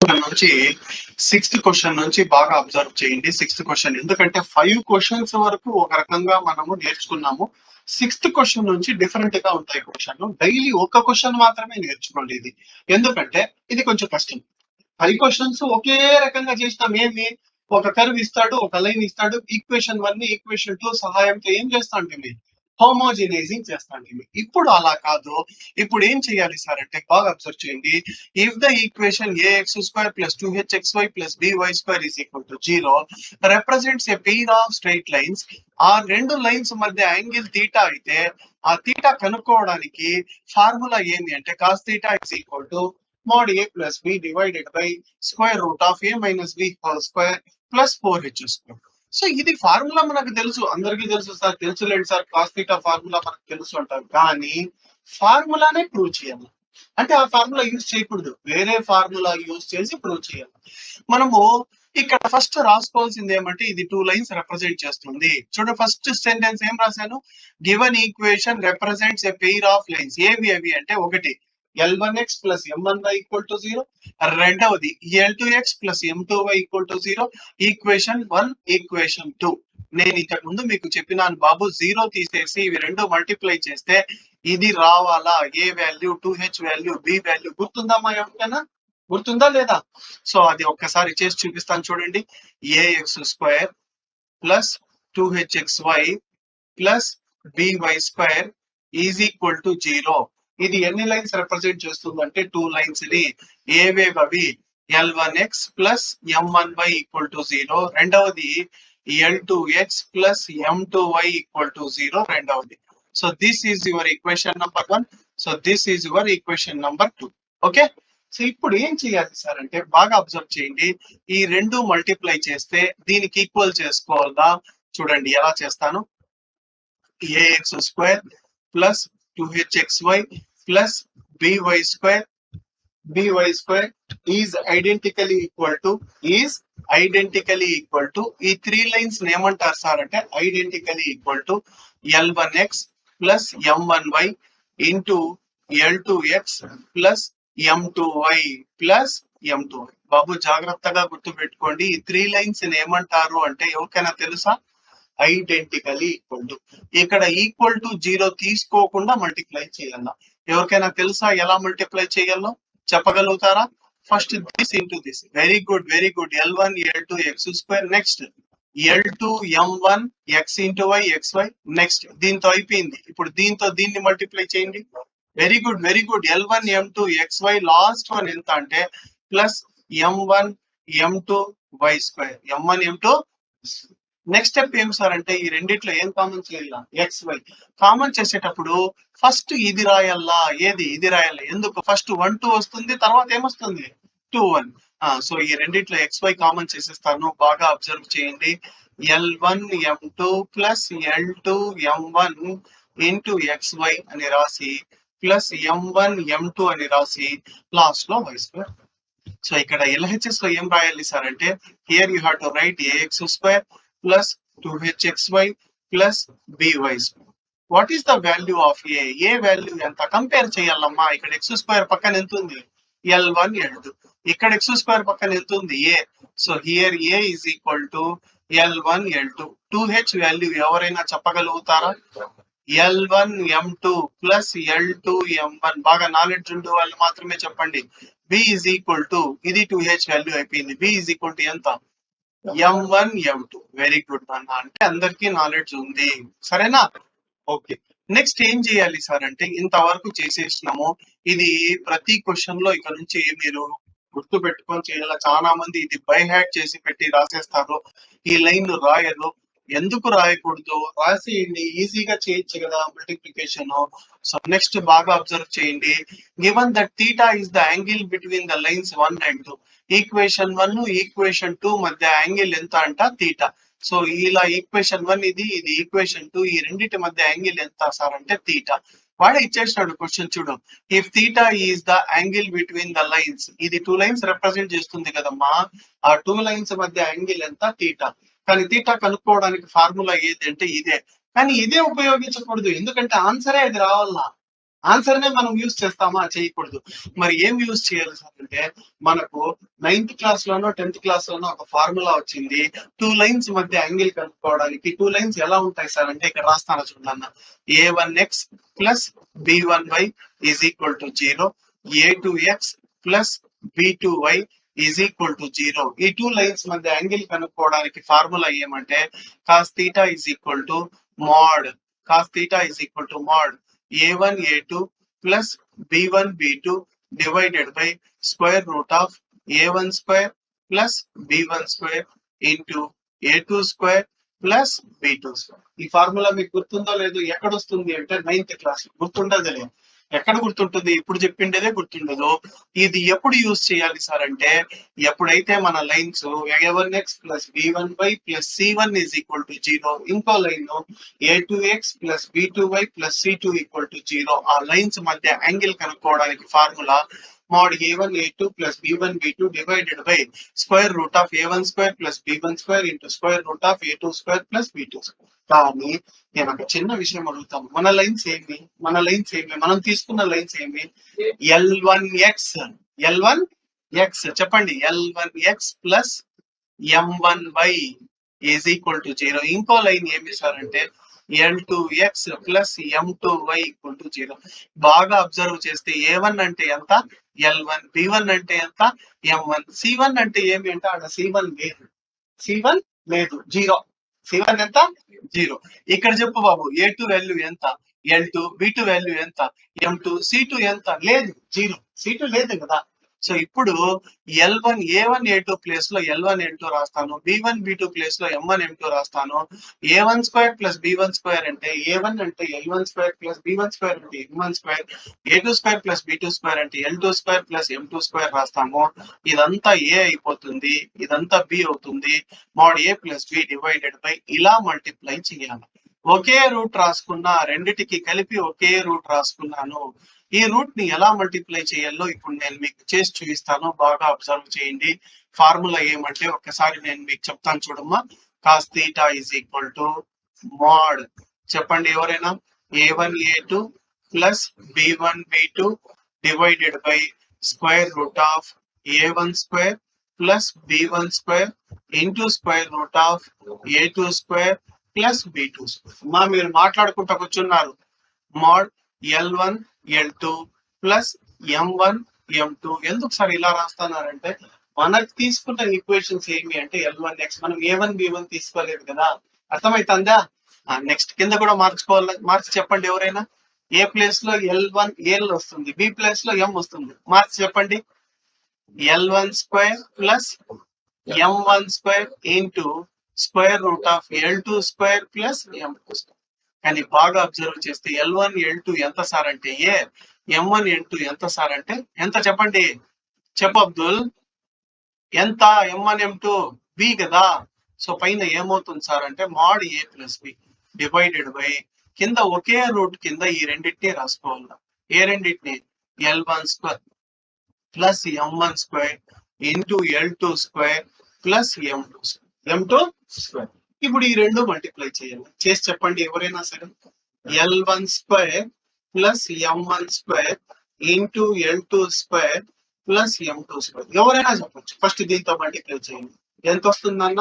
నుంచి sixth question నుంచి బాగా అబ్జర్వ్ చేయండి. సిక్స్త్ క్వశ్చన్ ఎందుకంటే 5 క్వశ్చన్స్ వరకు ఒక రకంగా మనము నేర్చుకున్నాము. సిక్స్త్ క్వశ్చన్ నుంచి డిఫరెంట్ గా ఉంటాయి క్వశ్చన్. డైలీ ఒక క్వశ్చన్ మాత్రమే నేర్చుకోండి ఇది. ఎందుకంటే ఇది కొంచెం కష్టం. 5 క్వశ్చన్స్ ఒకే రకంగా చేసినాం. ఏమి ఒక కర్వ్ ఇస్తాడు, ఒక లైన్ ఇస్తాడు, ఈక్వేషన్ 1 ఈక్వేషన్ 2 సహాయంతో ఏం చేస్తా అంటే హోమోజినైజింగ్ చేస్తా అంటే ఇప్పుడు అలా కాదు. ఇప్పుడు ఏం చేయాలి సార్ అంటే బాగా అబ్జర్వ్ చేయండి. If the equation ax square plus 2hxy plus by square is equal to 0 represents a pair of straight lines. ఆ రెండు లైన్స్ మధ్య యాంగిల్ థీటా అయితే ఆ థీటా కనుక్కోవడానికి ఫార్ములా ఏమి అంటే cos theta is equal to mod a plus b divided by square root of a minus b whole square plus 4h square. So ఇది formula మనకు తెలుసు, అందరికీ తెలుసు సార్, తెలుసులేండి సార్ కాస్ థీటా ఫార్ములా మనకు తెలుసు అంటారు. కానీ ఫార్ములానే ప్రూవ్ చేయాలి అంటే ఆ ఫార్ములా యూజ్ చేయకూడదు, వేరే ఫార్ములా యూజ్ చేసి ప్రూవ్ చేయాలి. మనము ఇక్కడ ఫస్ట్ రాసుకోవాల్సింది ఏమంటే ఇది 2 లైన్స్ రిప్రజెంట్ చేస్తుంది. చూడండి ఫస్ట్ సెంటెన్స్ ఏం రాశాను, given equation represents a pair of lines. ఏవి అవి అంటే ఒకటి L1x plus M1y equal to 0. రెండవది L2x plus M2y equal to 0. Equation 1 equation 2. నేను ఇంతకు ముందు మీకు చెప్పినాను బాబు, 0 తీసేసి ఇవి రెండు మల్టిప్లై చేస్తే ఇది రావాలా, a value 2h value b value గుర్తుందామా ఎవరికైనా? గుర్తుందా లేదా? సో అది ఒక్కసారి చేసి చూపిస్తాను చూడండి. ax square plus 2hxy plus by square is equal to 0. ఇది ఎన్ని లైన్స్ రిప్రజెంట్ చేస్తుందంటే 2 లైన్స్ ని. ఏవేవి L1x plus M1y equal to 0, రెండవది L2x plus M2y equal to 0 రెండవది. So this is your equation number 1. So this is your equation number 2. Okay. So ఇప్పుడు ఏం చేయాలి సార్ అంటే బాగా అబ్జర్వ్ చేయండి. ఈ రెండు మల్టిప్లై చేస్తే దీనికి ఈక్వల్ చేసుకోవాలా. చూడండి ఎలా చేస్తాను. ax square plus 2hxy plus by square is ఐడెంటికలీ equal to ఈ 3 లైన్స్ ఏమంటారు సార్ అంటే ఐడెంటికలీ equal to L1x plus M1y into L2x plus M2y plus M2y. బాబు జాగ్రత్తగా గుర్తు పెట్టుకోండి, ఈ 3 లైన్స్ ఏమంటారు అంటే ఎవరికైనా తెలుసా? ఐడెంటికలీ ఈక్వల్ టు. ఇక్కడ ఈక్వల్ టు 0 తీసుకోకుండా మల్టిప్లై చేయాలా? ఎవరికైనా తెలుసా ఎలా మల్టిప్లై చేయాలో? చెప్పగలుగుతారా? First this into this. Very good very good. L1 L2 x square. Next L2 M1 x into y xy. Next దీంతో అయిపోయింది. ఇప్పుడు దీంతో దీన్ని మల్టిప్లై చేయండి. Very good very good. L1 M2 xy last one ఎంత అంటే plus M1 M2 y square. M1 M2. Next step ఏం sir అంటే ఈ రెండిట్లో ఏం కామన్ చేయాలా? XY కామన్ చేసేటప్పుడు ఫస్ట్ ఇది రాయాలా. ఏది? ఇది రాయాలి. ఎందుకు? ఫస్ట్ 1 2 వస్తుంది, తర్వాత ఏమొస్తుంది? 2 1. సో ఈ రెండిట్లో XY కామన్ చేసేస్తాను, బాగా అబ్జర్వ్ చేయండి. L1 M2 plus L2 M1 into XY అని రాసి ప్లస్ M1 M2 అని రాసి లాస్ట్ లో y స్క్వేర్. సో ఇక్కడ LHS లో ఏం రాయాలి సార్ అంటే here you have to right ax square plus 2hxy plus by square. What is the value of A value ఎంత కంపేర్ చేయాలమ్మా? ఇక్కడ x స్క్వేర్ పక్కన ఎంత ఉంది? L1 L2. ఇక్కడ x స్క్వేర్ పక్కన ఎంత ఉంది? a. So here a is equal to L1 L2. 2h value ఎవరైనా చెప్పగలుగుతారా? L1 M2 plus L2 M1. బాగా నాలెడ్జ్ ఉండే వాళ్ళు మాత్రమే చెప్పండి. b ఈజ్ ఈక్వల్ టు, ఇది 2h వాల్యూ అయిపోయింది. b ఈజ్ ఈక్వల్ టు ఎంత? M1 M2. వెరీ గుడ్ అన్న, అంటే అందరికీ నాలెడ్జ్ ఉంది. సరేనా? ఓకే. నెక్స్ట్ ఏం చేయాలి సార్ అంటే ఇంతవరకు చేసేసినాము. ఇది ప్రతి క్వశ్చన్ లో ఇక నుంచి మీరు గుర్తు పెట్టుకొని చేయాలి. చాలా మంది ఇది బై హ్యాట్ చేసి పెట్టి రాసేస్తారు, ఈ లైన్ రాయరు. ఎందుకు రాయకూడదు? రాసేయండి, ఈజీగా చేయొచ్చు కదా మల్టిప్లికేషన్. సో నెక్స్ట్ బాగా అబ్జర్వ్ చేయండి. Given that theta is the angle between the lines 1 and 2. Equation 1 equation 2 మధ్య యాంగిల్ ఎంత అంట? థీటా. సో ఇలా ఈక్వేషన్ 1 ఇది ఈక్వేషన్ 2, ఈ రెండింటి మధ్య యాంగిల్ ఎంత సార్ అంటే థీటా. వాడే ఇచ్చేసినాడు క్వశ్చన్ చూడు. If theta is the angle between the lines, ఇది 2 లైన్స్ రిప్రజెంట్ చేస్తుంది కదమ్మా. ఆ 2 లైన్స్ మధ్య యాంగిల్ ఎంత? థీటా. కానీ థీటా కనుక్కోవడానికి ఫార్ములా ఏది అంటే ఇదే. కానీ ఇదే ఉపయోగించకూడదు, ఎందుకంటే ఆన్సరే అది రావాలా. ఆన్సర్ నే మనం యూజ్ చేస్తామా? చేయకూడదు. మరి ఏం యూజ్ చేయాలి సార్ అంటే, మనకు 9th క్లాస్ లోనో 10th క్లాస్ లోనో ఒక ఫార్ములా వచ్చింది. 2 లైన్స్ మధ్య యాంగిల్ కనుక్కోవడానికి. 2 లైన్స్ ఎలా ఉంటాయి సార్ అంటే, ఇక్కడ రాస్తాను చూడన్న. a1x plus b1y is equal to 0, a2x plus b2y is equal to 0. ఈ 2 లైన్స్ మధ్య యాంగిల్ కనుక్కోవడానికి ఫార్ములా ఏమంటే, cos θ is equal to mod. cos θ is equal to mod a1 a2 plus b1 b2 divided by square root of a1 square plus b1 square into a2 square plus b2 square. ఈ formula మీకు గుర్తుందో లేదో? ఎక్కడ వస్తుంది అంటే 9th class. గుర్తుండదులే. ఎక్కడ గుర్తుంటుంది? ఇప్పుడు చెప్పిండేదే గుర్తుండదు. ఇది ఎప్పుడు యూజ్ చేయాలి సార్ అంటే, ఎప్పుడైతే మన lines a1x plus b1y plus c1 is equal to 0, ఇంకో line a2x plus b2y plus c2 equal to 0, ఆ లైన్స్ మధ్య యాంగిల్ కనుక్కోవడానికి formula mod a1 a2 plus b1 b2 divided by square root of a1 square plus b1 square into square root of a2 square plus b2 square. కానీ నేను ఒక చిన్న విషయం అడుగుతాను. మన లైన్స్ ఏమి? మనం తీసుకున్న లైన్స్ ఏమి? L1x చెప్పండి. L1x plus M1y is equal to 0. ఇంకో లైన్ ఏమి సార్ అంటే L2x plus M2y equal to 0. బాగా అబ్జర్వ్ చేస్తే A1 అంటే ఎంత? L1. B1 అంటే ఎంత? M1. C1 అంటే ఏమి అంటే, అక్కడ C1 లేదు. C1 లేదు, 0. C1 ఎంత? 0. ఇక్కడ చెప్పు బాబు, A2 వాల్యూ ఎంత? L2. B2 వాల్యూ ఎంత? M2. C2 ఎంత? లేదు, 0. C2 లేదు కదా. సో ఇప్పుడు L1 A1 A2 ప్లేస్ లో L1 L2 రాస్తాను. B1 B2 ప్లేస్ లో M1 M2 రాస్తాను. A1 square plus B1 square అంటే A1 అంటే L1 square plus B1 square అంటే M1 square, A2 square plus B2 square అంటే L2 square plus M2 square రాస్తాము. ఇదంతా A అయిపోతుంది, ఇదంతా B అవుతుంది. Mode A plus B divided by ఇలా మల్టిప్లై చేయాలి. ఒకే రూట్ రాసుకున్నా, రెండిటికి కలిపి ఒకే రూట్ రాసుకున్నాను. ఈ రూట్ ని ఎలా మల్టిప్లై చేయాలో ఇప్పుడు నేను మీకు చేసి చూపిస్తాను. బాగా అబ్జర్వ్ చేయండి. ఫార్ములా ఏమంటే ఒక్కసారి నేను మీకు చెప్తాను చూడమ్మా. cos θ is equal to mod, చెప్పండి ఎవరైనా, a1 a2 plus b1 b2 divided by square root of a1 square plus b1 square into square root of a2 square plus b2 square. మీరు మాట్లాడుకుంటూ కూర్చున్నారు. Mod L1 L2 plus M1 M2. ఎందుకు sir ఇలా రాస్తున్నారంటే, మనకు తీసుకున్న equations ఏమి అంటే L1x, మనం A1 B1 తీసుకోలేదు కదా. అర్థమైతుందా? నెక్స్ట్ కింద కూడా మార్చుకోవాలి. మార్చి చెప్పండి ఎవరైనా. ఏ ప్లేస్ లో L1 L వస్తుంది, B ప్లేస్ లో M వస్తుంది. మార్చి చెప్పండి. L1 square plus M1 square into square root of L2 square plus M2 square. కానీ బాగా అబ్జర్వ్ చేస్తే L1 L2 ఎంత సార్ అంటే A, M1 N2 ఎంత సార్ అంటే ఎంత? చెప్పండి, చెప్పు అబ్దుల్. ఎంత? M1 M2 B కదా. సో పైన ఏమవుతుంది సార్ అంటే mode A plus B divided by కింద ఒకే రూట్ కింద ఈ రెండింటిని రాసుకోవాలి. ఏ రెండింటిని? L1 square plus M1 square into L2 square plus M2 square. ఇప్పుడు ఈ రెండు మల్టిప్లై చేయాలి. చేసి చెప్పండి ఎవరైనా సరే. L1 square plus M1 square into L2 square plus M2 square. ఎవరైనా చెప్పొచ్చు. ఫస్ట్ దీంతో మల్టిప్లై చేయండి. ఎంత వస్తుందన్న?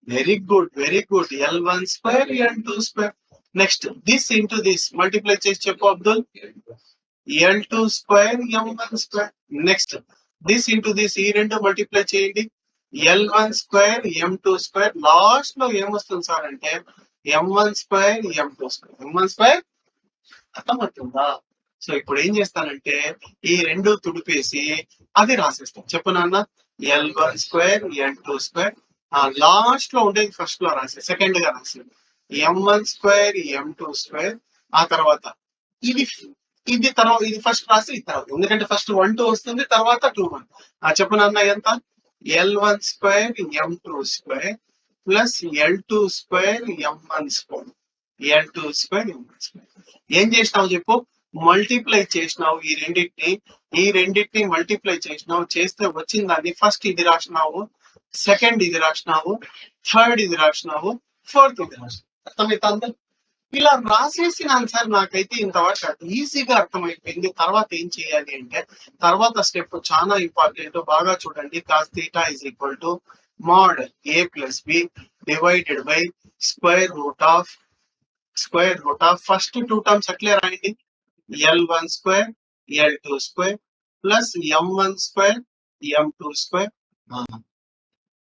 Very good, very good. L1 square L2 square. Next this into this multiply చేసి చెప్పు Abdul. L2 square M1 square. Next this into this, ఈ రెండు మల్టిప్లై చేయండి. L1 square M2 square. Last లో ఏమొస్తుంది సార్ అంటే M1 square M2 square. M1 square. అర్థమవుతుందా? So ఇప్పుడు ఏం చేస్తానంటే ఈ రెండు తుడిపేసి అది రాసేస్తాం. చెప్పు నాన్న. L1 square L2 square. Last లో ఉండేది ఫస్ట్ లో రాసే, సెకండ్ గా రాసే M1 స్క్వేర్ M2 స్క్వేర్. ఆ తర్వాత ఇది తర్వాత, ఇది ఫస్ట్ రాసి ఇది తర్వాత, ఎందుకంటే ఫస్ట్ 1 2 వస్తుంది, తర్వాత 2 1. చెప్పు నాన్న ఎంత? L1 square M2 square plus L2 square M1 square. L2 square M1 square. ఏం చేసినావు చెప్పు? మల్టిప్లై చేసినావు ఈ రెండింటిని మల్టిప్లై చేసినావు. చేస్తే వచ్చిన దాన్ని ఫస్ట్ ఇది రాసినావు, సెకండ్ ఇది రాసినావు, థర్డ్ ఇది రాసినావు, ఫోర్త్ ఇది రాసినావు. అర్థమవుతుందా? ఇలా రాసేసినాను సార్, నాకైతే ఇంతవరకు ఈజీగా అర్థమైపోయింది. తర్వాత ఏం చేయాలి అంటే, తర్వాత స్టెప్ చాలా ఇంపార్టెంట్, బాగా చూడండి. Cos theta is equal to mod A plus B divided by square root of first two terms అట్లే రాయండి. L1 square L2 square plus M1 square M2 square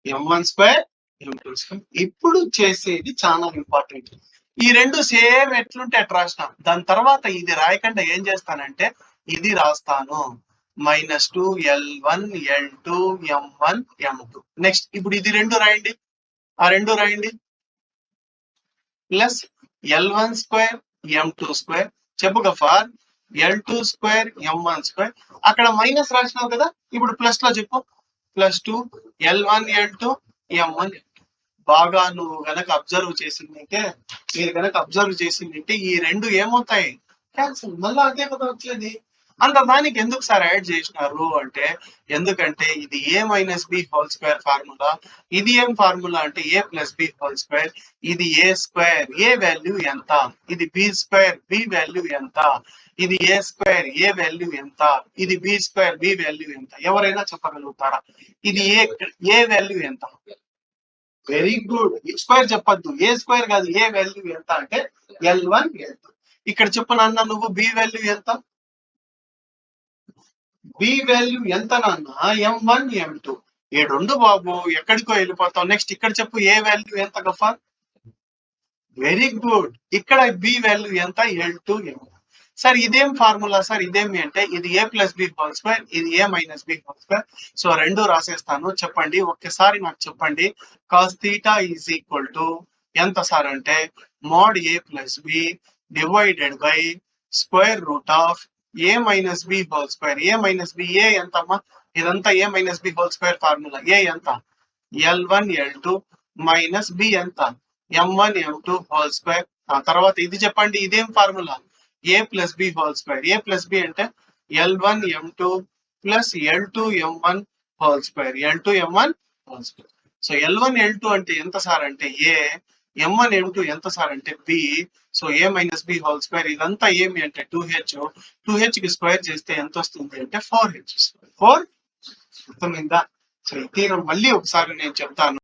M1 square M2 square. ఇప్పుడు చేసేది చాలా important. ఈ రెండు same ఎట్లుంటే at రాసిన దాని తర్వాత ఇది రాయకుండా ఏం చేస్తానంటే ఇది రాస్తాను. -2 L1 L2 M1 M2. Next ఇప్పుడు ఇది రెండు రాయండి, ఆ రెండు రాయండి. Plus L1 square M2 square చెప్పుగా ఫార్ L2 స్క్వేర్ M1 స్క్వేర్. అక్కడ మైనస్ రాసినావు కదా, ఇప్పుడు ప్లస్ లో చెప్పు. +2 L1 L2 M1. బాగా నువ్వు గనక అబ్జర్వ్ చేసిందంటే ఈ రెండు ఏమవుతాయి, క్యాన్సిల్. మళ్ళీ అదే కదా వచ్చేది. అంత దానికి ఎందుకు సార్ యాడ్ చేసినారు అంటే, ఎందుకంటే ఇది A-B² ఫార్ములా, ఇది ఏం ఫార్ములా అంటే A+B². ఇది A² A వాల్యూ ఎంత, ఇది B² B వాల్యూ ఎంత, ఇది A² A వాల్యూ ఎంత, ఇది B² B వాల్యూ ఎంత, ఎవరైనా చెప్పగలుగుతారా? ఇది ఏ వాల్యూ ఎంత? Very good. స్క్వేర్ చెప్పద్దు, A² కాదు, ఏ వాల్యూ ఎంత అంటే L1 L2. ఇక్కడ చెప్పు నాన్న, నువ్వు బి వాల్యూ ఎంత? బి వాల్యూ ఎంత నాన్న? M1 M2. ఈ రెండు బాబు ఎక్కడికో వెళ్ళిపోతావు. నెక్స్ట్ ఇక్కడ చెప్పు, ఏ వాల్యూ ఎంత గఫార్? Very good. ఇక్కడ బి వాల్యూ ఎంత? L2 M1. సార్ ఇదేం ఫార్ములా సార్, ఇదేమి అంటే ఇది A+B², ఇది A-B². సో రెండు రాసేస్తాను. చెప్పండి ఒక్కసారి నాకు చెప్పండి. Cos theta is equal to ఎంత సార్ అంటే mode A+B divided by square root of A-B². A-B ఏ ఎంతమ్మా? ఇదంతా A-B² ఫార్ములా. ఏ ఎంత? L1 L2 మైనస్ బి ఎంత? M1 M2 whole square. ఆ తర్వాత ఇది చెప్పండి, ఇదేం ఫార్ములా? A+B². A+B అంటే L1 M2 plus L2 M1 whole square. L2 M1 whole square. So L1 L2 అంటే ఎంత సార్ అంటే A, M1 M2 ఎంత సార్ అంటే B. So A-B². ఇదంతా ఏమి అంటే 2H. 2H కి స్క్వేర్ చేస్తే ఎంత వస్తుంది అంటే 4H. 4 అర్థమైందా? సో ఈ తీరం మళ్ళీ ఒకసారి నేను చెప్తాను.